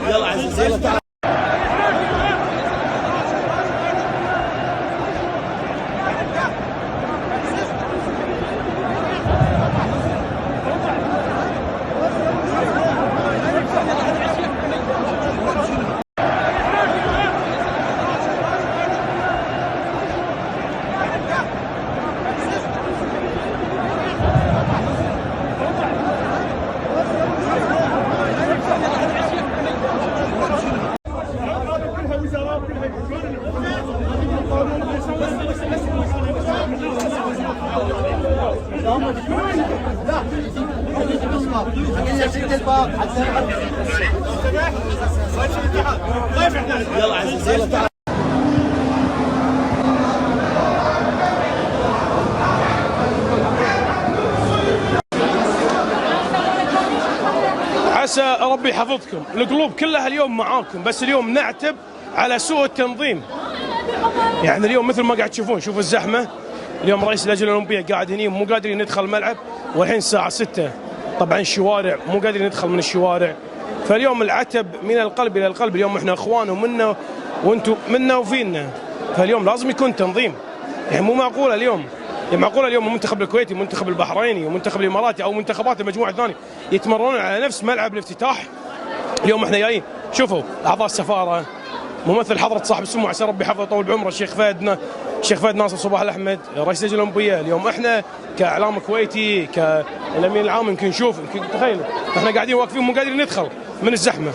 يلا عزيز يلا تعال. يلا عزيز يلا تعال. عسى ربي يحفظكم، القلوب كلها اليوم معاكم، بس اليوم نعتب على سوء التنظيم. يعني اليوم مثل ما قاعد تشوفون، شوفوا الزحمه. اليوم رئيس اللجنه الاولمبيه قاعد هني مو قادرين ندخل الملعب، والحين الساعه 6 طبعا الشوارع مو قادرين ندخل من الشوارع. فاليوم العتب من القلب الى القلب، اليوم احنا اخوان ومنا وانتم منا وفينا، فاليوم لازم يكون تنظيم. يعني مو معقوله اليوم، يعني معقوله اليوم المنتخب الكويتي والمنتخب البحريني والمنتخب الاماراتي او منتخبات المجموعه الثانيه يتمرنون على نفس ملعب الافتتاح؟ اليوم احنا جايين، شوفوا اعضاء السفاره، ممثل حضره صاحب السمو عسى ربي يحفظه ويطول بعمره الشيخ فهد ناصر صباح الاحمد رئيس اللجنه الاولمبيه. اليوم احنا كاعلام كويتي كالامين العام يمكن نشوف، يمكن تخيلوا احنا قاعدين واقفين مو قادرين ندخل من الزحمه.